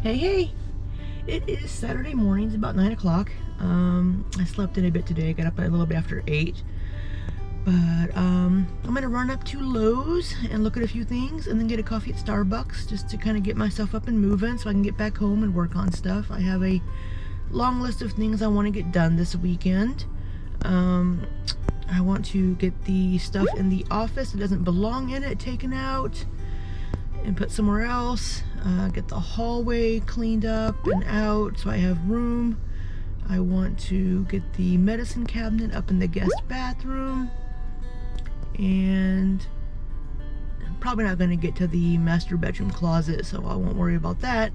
Hey, it is Saturday morning. It's about 9 o'clock. I slept in a bit today. I got up a little bit after 8. But I'm gonna run up to Lowe's and look at a few things and then get a coffee at Starbucks just to kind of get myself up and moving so I can get back home and work on stuff. I have a long list of things I want to get done this weekend. I want to get the stuff in the office that doesn't belong in it taken out and put somewhere else. Get the hallway cleaned up and out so I have room. I want to get the medicine cabinet up in the guest bathroom, and I'm probably not going to get to the master bedroom closet, so I won't worry about that.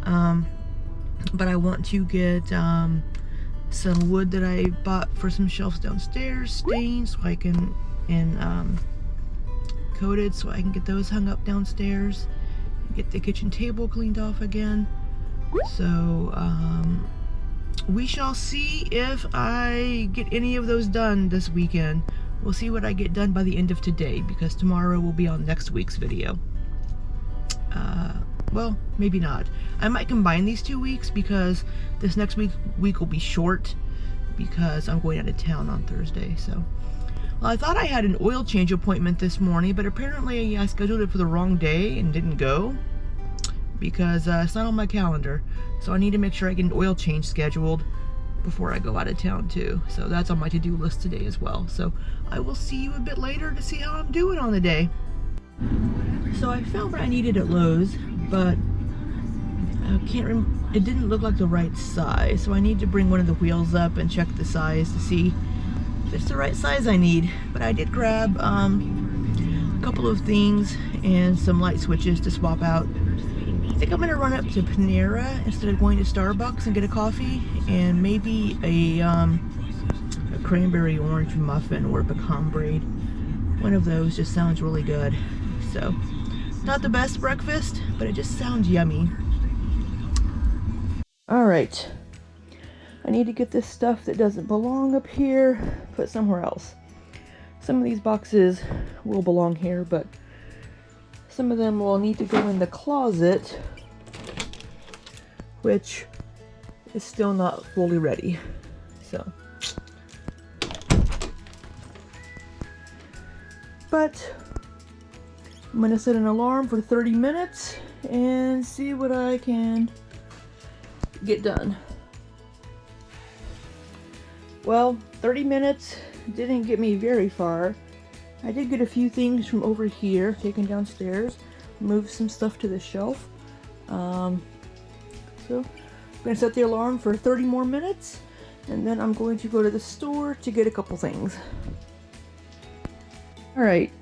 But I want to get some wood that I bought for some shelves downstairs stained so I can, and coated so I can get those hung up downstairs. Get the kitchen table cleaned off again. So we shall see if I get any of those done this weekend. We'll see what I get done by the end of today, because tomorrow will be on next week's video. Well, maybe not. I might combine these 2 weeks because this next week will be short because I'm going out of town on Thursday. So, well, I thought I had an oil change appointment this morning, but apparently I scheduled it for the wrong day and didn't go because it's not on my calendar. So I need to make sure I get an oil change scheduled before I go out of town too. So that's on my to-do list today as well. So I will see you a bit later to see how I'm doing on the day. So I found what I needed at Lowe's, but I can't remember. It didn't look like the right size, so I need to bring one of the wheels up and check the size to see if it's the right size I need. But I did grab a couple of things and some light switches to swap out. I think I'm gonna run up to Panera instead of going to Starbucks and get a coffee, and maybe a cranberry orange muffin or pecan braid. One of those just sounds really good. So, not the best breakfast, but it just sounds yummy. Alright, I need to get this stuff that doesn't belong up here put somewhere else. Some of these boxes will belong here, but some of them will need to go in the closet, which is still not fully ready. So, but I'm gonna set an alarm for 30 minutes and see what I can get done. Well, 30 minutes didn't get me very far. I did get a few things from over here taken downstairs, moved some stuff to the shelf. So I'm gonna set the alarm for 30 more minutes, and then I'm going to go to the store to get a couple things. Alright,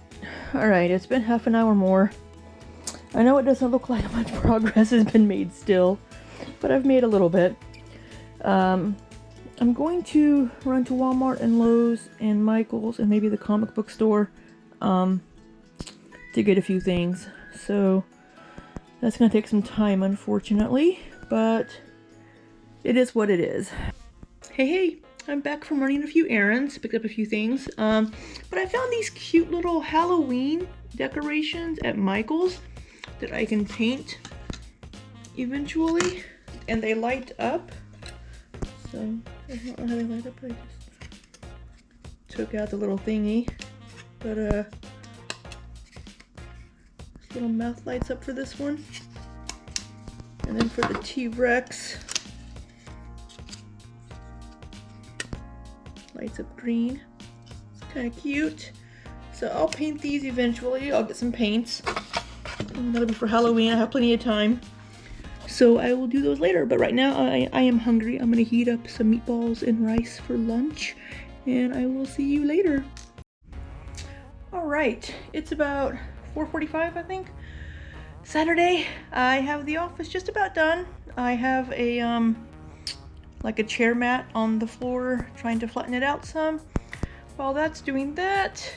it's been half an hour more. I know it doesn't look like much progress has been made still, but I've made a little bit. I'm going to run to Walmart and Lowe's and Michael's and maybe the comic book store to get a few things. So that's going to take some time, unfortunately, but it is what it is. Hey, I'm back from running a few errands, picked up a few things, but I found these cute little Halloween decorations at Michael's that I can paint eventually, and they light up. So I don't know how they light up. I just took out the little thingy, but this little mouth lights up for this one, and then for the T-Rex, lights up green. It's kind of cute. So I'll paint these eventually. I'll get some paints. And that'll be for Halloween. I have plenty of time. So I will do those later, but right now I am hungry. I'm gonna heat up some meatballs and rice for lunch, and I will see you later. All right, it's about 4:45, I think. Saturday. I have the office just about done. I have a like a chair mat on the floor, trying to flatten it out some. While that's doing that,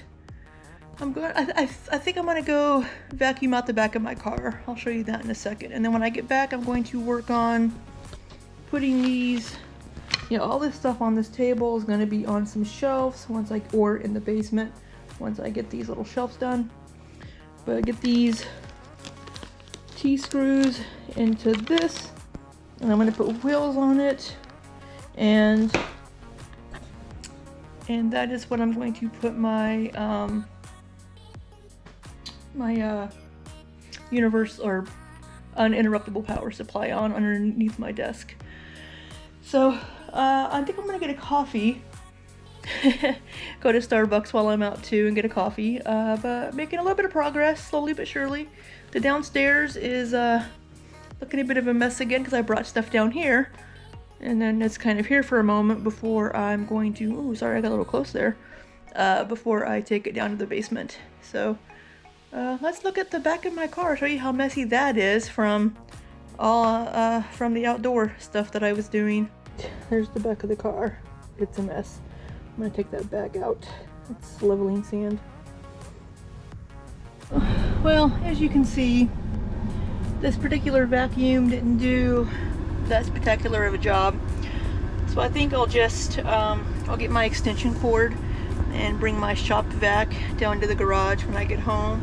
I think I'm gonna go vacuum out the back of my car. I'll show you that in a second. And then when I get back, I'm going to work on putting these, all this stuff on this table is gonna be on some shelves or in the basement once I get these little shelves done. But I get these T-screws into this And I'm going to put wheels on it, and that is what I'm going to put my universal or uninterruptible power supply on underneath my desk. So I think I'm gonna get a coffee. Go to Starbucks while I'm out too and get a coffee. But making a little bit of progress, slowly but surely. The downstairs is looking a bit of a mess again because I brought stuff down here, and then it's kind of here for a moment before I'm going to. Oh, sorry, I got a little close there. Before I take it down to the basement. So let's look at the back of my car. Show you how messy that is from the outdoor stuff that I was doing. There's the back of the car. It's a mess. I'm gonna take that bag out. It's leveling sand. Well, as you can see, this particular vacuum didn't do that spectacular of a job. So I think I'll just I'll get my extension cord and bring my shop vac down to the garage when I get home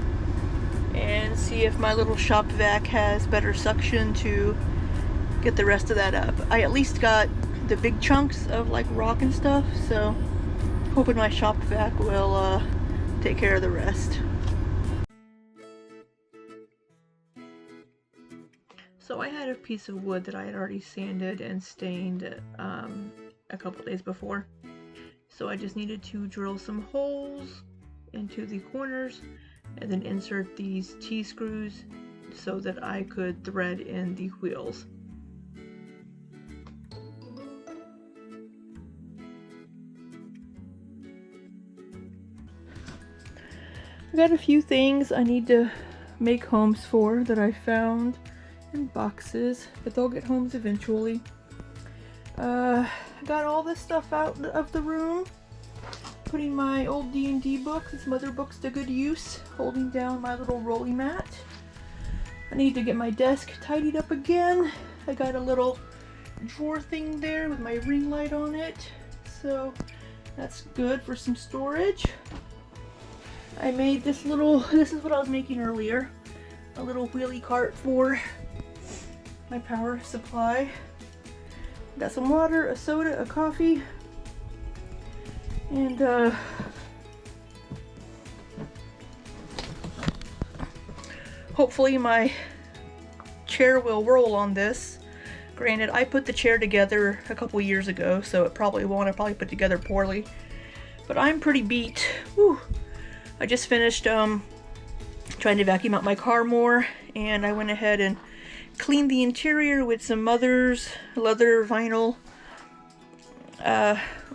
and see if my little shop vac has better suction to get the rest of that up. I at least got the big chunks of like rock and stuff, so hoping my shop vac will take care of the rest. So I had a piece of wood that I had already sanded and stained a couple days before. So I just needed to drill some holes into the corners and then insert these T-screws so that I could thread in the wheels. I got a few things I need to make homes for that I found in boxes, but they'll get homes eventually. I got all this stuff out of the room, putting my old D&D books and some other books to good use, holding down my little rolly mat. I need to get my desk tidied up again. I got a little drawer thing there with my ring light on it, so that's good for some storage. I made this is what I was making earlier, a little wheelie cart for my power supply. Got some water, a soda, a coffee, and hopefully my chair will roll on this. Granted, I put the chair together a couple years ago, so it probably won't. I probably put it together poorly, but I'm pretty beat. Whew. I just finished trying to vacuum out my car more, and I went ahead and cleaned the interior with some Mother's leather vinyl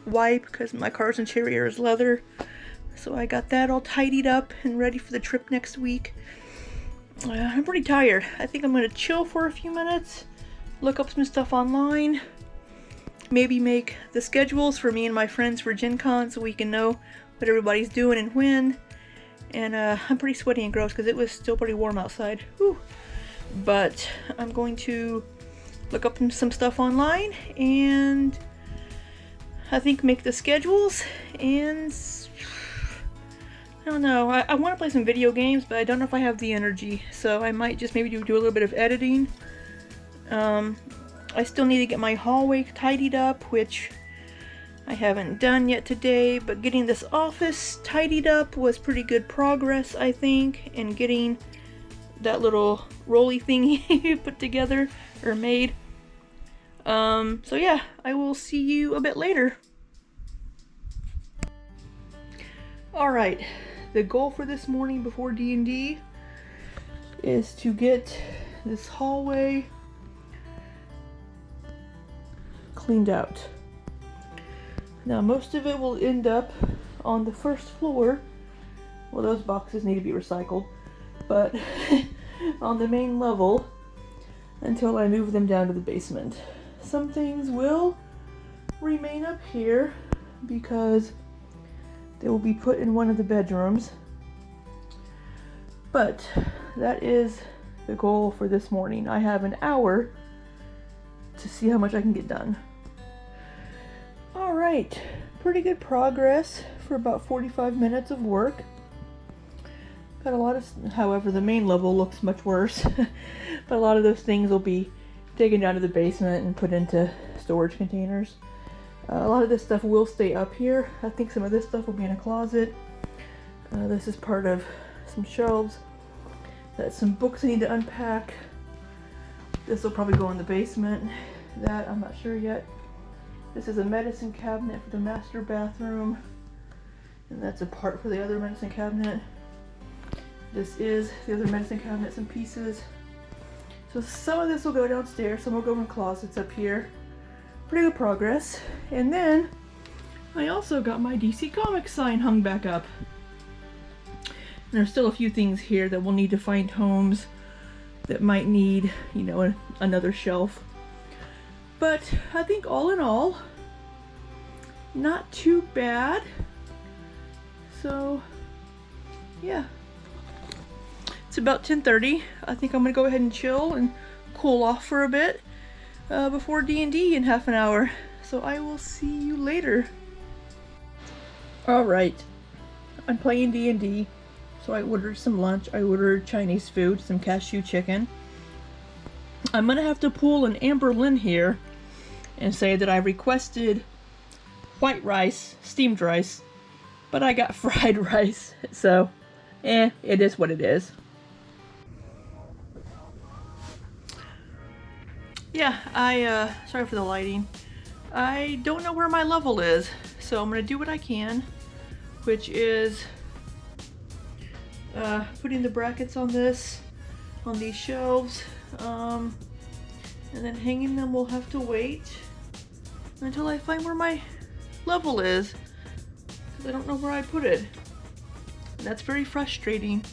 wipe because my car's interior is leather. So I got that all tidied up and ready for the trip next week. I'm pretty tired. I think I'm going to chill for a few minutes, look up some stuff online, maybe make the schedules for me and my friends for Gen Con so we can know what everybody's doing and when. And I'm pretty sweaty and gross because it was still pretty warm outside. Whew. But I'm going to look up some stuff online and I think make the schedules, and I don't know, I want to play some video games, but I don't know if I have the energy, so I might just maybe do a little bit of editing. I still need to get my hallway tidied up, which I haven't done yet today, but getting this office tidied up was pretty good progress, I think, and getting that little rolly thingy put together, or made. So yeah, I will see you a bit later. Alright, the goal for this morning before D&D is to get this hallway cleaned out. Now most of it will end up on the first floor. Well, those boxes need to be recycled, but on the main level until I move them down to the basement. Some things will remain up here because they will be put in one of the bedrooms, but that is the goal for this morning. I have an hour to see how much I can get done. Alright, pretty good progress for about 45 minutes of work. Got a lot of, however, the main level looks much worse, but a lot of those things will be taken down to the basement and put into storage containers. A lot of this stuff will stay up here. I think some of this stuff will be in a closet. This is part of some shelves. That's some books I need to unpack. This will probably go in the basement. That I'm not sure yet. This is a medicine cabinet for the master bathroom. And that's a part for the other medicine cabinet. This is the other medicine cabinet, some pieces. So some of this will go downstairs, some will go in closets up here. Pretty good progress. And then I also got my DC Comics sign hung back up. And there's still a few things here that we'll need to find homes that might need, you know, another shelf. But I think all in all, not too bad. So yeah, it's about 10:30. I think I'm gonna go ahead and chill and cool off for a bit before D&D in half an hour. So I will see you later. All right, I'm playing D&D. So I ordered some lunch. I ordered Chinese food, some cashew chicken. I'm gonna have to pull an Amber Lynn here and say that I requested white rice, steamed rice, but I got fried rice. So, it is what it is. Yeah, sorry for the lighting. I don't know where my level is, so I'm gonna do what I can, which is putting the brackets on this, on these shelves, and then hanging them. We'll have to wait until I find where my level is, because I don't know where I put it. And that's very frustrating.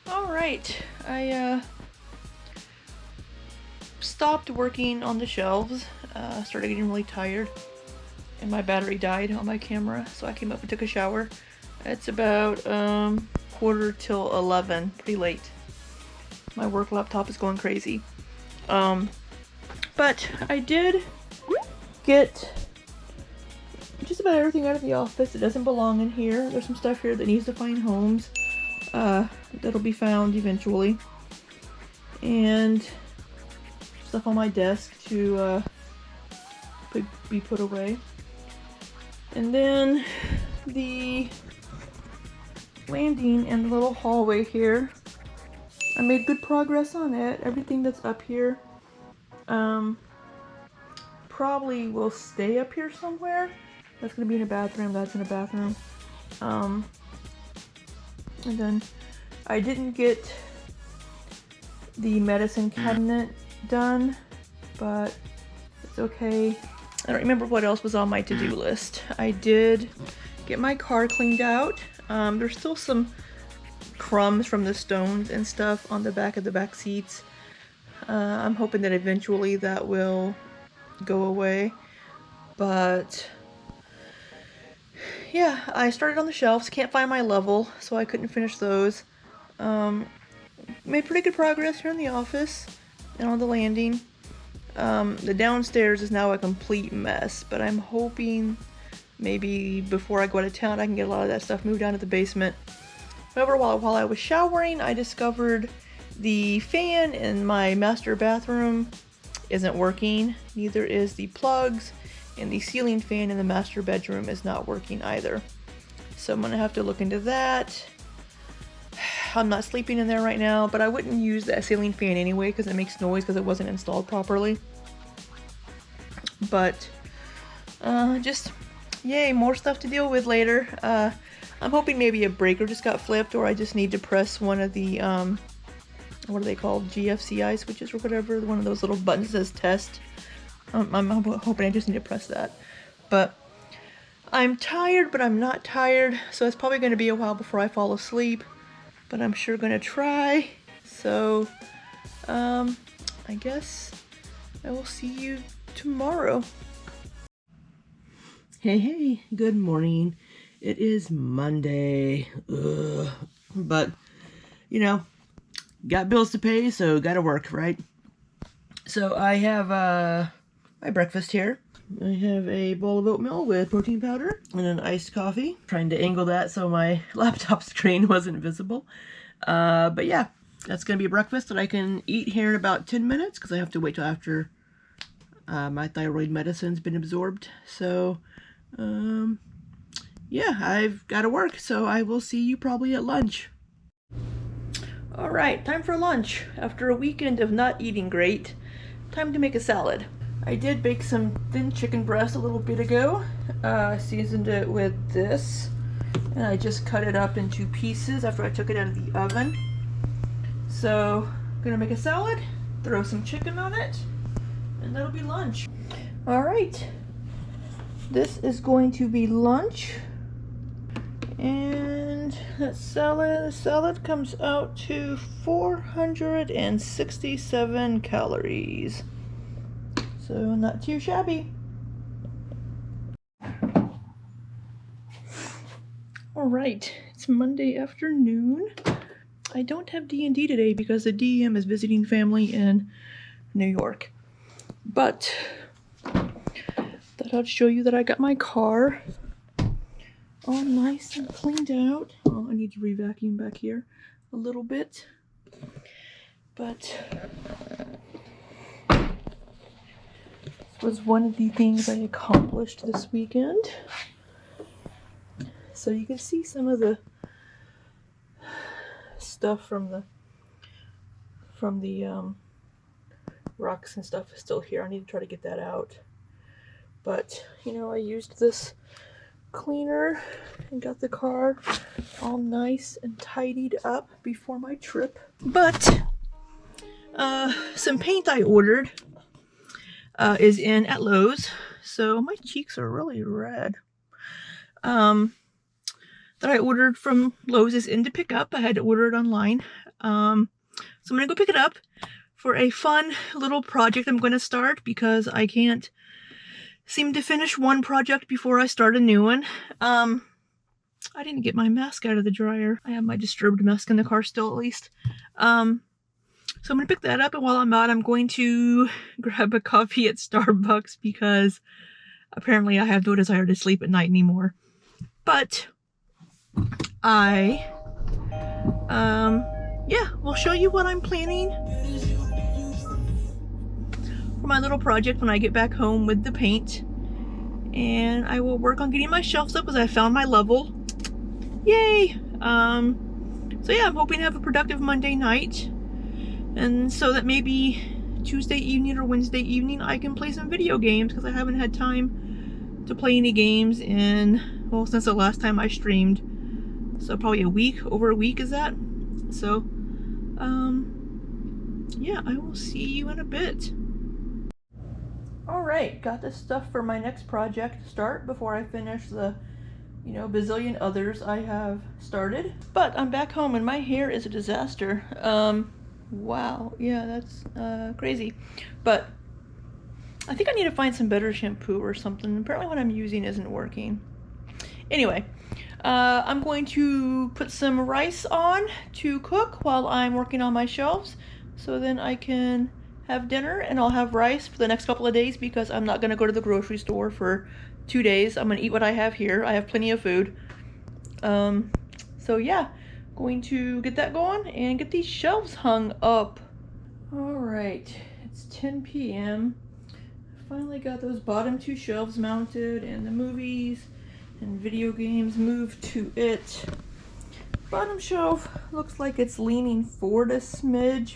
Alright, I stopped working on the shelves, started getting really tired, and my battery died on my camera, so I came up and took a shower. It's about 11:15, pretty late. My work laptop is going crazy. But I did get just about everything out of the office. It doesn't belong in here. There's some stuff here that needs to find homes. That'll be found eventually, and stuff on my desk to be put away. And then the landing and the little hallway here, I made good progress on it. Everything that's up here probably will stay up here somewhere. That's gonna be in a bathroom, that's in a bathroom. And then I didn't get the medicine cabinet done, but it's okay. I don't remember what else was on my to-do list. I did get my car cleaned out. There's still some crumbs from the stones and stuff on the back of the back seats. I'm hoping that eventually that will go away, but yeah, I started on the shelves. Can't find my level, so I couldn't finish those. Made pretty good progress here in the office and on the landing. The downstairs is now a complete mess, but I'm hoping maybe before I go out of town I can get a lot of that stuff moved down to the basement. However, while I was showering, I discovered The fan in my master bathroom isn't working. Neither is the plugs, and the ceiling fan in the master bedroom is not working either. So I'm gonna have to look into that. I'm not sleeping in there right now, but I wouldn't use that ceiling fan anyway because it makes noise because it wasn't installed properly. But just yay, more stuff to deal with later. I'm hoping maybe a breaker just got flipped, or I just need to press one of the what are they called, GFCI switches or whatever, one of those little buttons that says test. I'm hoping I just need to press that. But I'm tired, but I'm not tired, so it's probably going to be a while before I fall asleep, but I'm sure going to try. So I guess I will see you tomorrow. Hey, good morning. It is Monday. Ugh. But, you know, got bills to pay, so gotta work, right? So I have my breakfast here. I have a bowl of oatmeal with protein powder and an iced coffee. Trying to angle that so my laptop screen wasn't visible. But yeah, that's gonna be a breakfast that I can eat here in about 10 minutes because I have to wait till after my thyroid medicine's been absorbed. So yeah, I've got to work, so I will see you probably at lunch. All right, time for lunch. After a weekend of not eating great, time to make a salad. I did bake some thin chicken breast a little bit ago. I seasoned it with this, and I just cut it up into pieces after I took it out of the oven. So I'm gonna make a salad, throw some chicken on it, and that'll be lunch. All right, this is going to be lunch. And that salad comes out to 467 calories. So not too shabby. All right, it's Monday afternoon. I don't have D&D today because the DM is visiting family in New York. But thought I'd show you that I got my car all nice and cleaned out. Oh, I need to re-vacuum back here a little bit. But this was one of the things I accomplished this weekend. So you can see some of the stuff from the rocks and stuff is still here. I need to try to get that out. But, you know, I used this cleaner and got the car all nice and tidied up before my trip. But some paint I ordered is in at Lowe's, so my cheeks are really red. That I ordered from Lowe's is in to pick up. I had to order it online, so I'm gonna go pick it up for a fun little project I'm gonna start because I can't seem to finish one project before I start a new one. I didn't get my mask out of the dryer. I have my disturbed mask in the car still, at least. So I'm gonna pick that up, and while I'm out, I'm going to grab a coffee at Starbucks because apparently I have no desire to sleep at night anymore. But yeah, we'll show you what I'm planning for my little project when I get back home with the paint. And I will work on getting my shelves up because I found my level. Yay! So yeah, I'm hoping to have a productive Monday night. And so that maybe Tuesday evening or Wednesday evening I can play some video games because I haven't had time to play any games in, well, since the last time I streamed. So probably a week, over a week is that? So, yeah, I will see you in a bit. Alright, got this stuff for my next project to start before I finish the, you know, bazillion others I have started. But I'm back home and my hair is a disaster. Wow, yeah, that's crazy. But I think I need to find some better shampoo or something. Apparently what I'm using isn't working. Anyway, I'm going to put some rice on to cook while I'm working on my shelves. So then I can have dinner, and I'll have rice for the next couple of days because I'm not going to go to the grocery store for 2 days. I'm going to eat what I have here. I have plenty of food. So yeah, going to get that going and get these shelves hung up. Alright, it's 10 p.m. Finally got those bottom two shelves mounted and the movies and video games moved to it. Bottom shelf looks like it's leaning forward a smidge,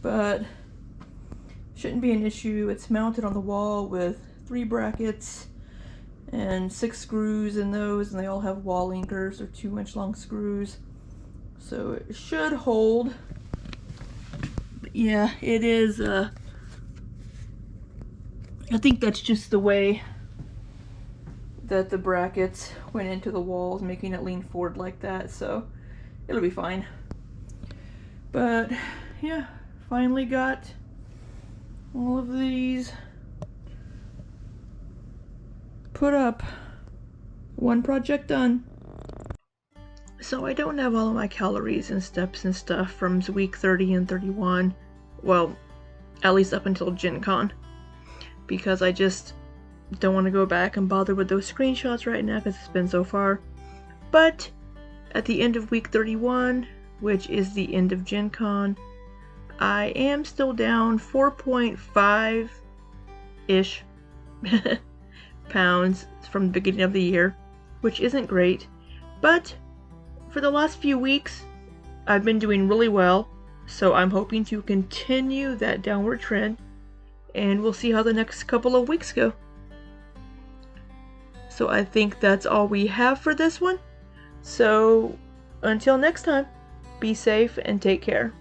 but shouldn't be an issue. It's mounted on the wall with 3 brackets and 6 screws in those, and they all have wall anchors or 2-inch long screws, so it should hold. But yeah, it is I think that's just the way that the brackets went into the walls, making it lean forward like that, so it'll be fine. But yeah, finally got all of these put up. One project done. So I don't have all of my calories and steps and stuff from week 30 and 31. Well, at least up until Gen Con. Because I just don't want to go back and bother with those screenshots right now because it's been so far. But at the end of week 31, which is the end of Gen Con, I am still down 4.5-ish pounds from the beginning of the year, which isn't great. But for the last few weeks, I've been doing really well, so I'm hoping to continue that downward trend. And we'll see how the next couple of weeks go. So I think that's all we have for this one. So until next time, be safe and take care.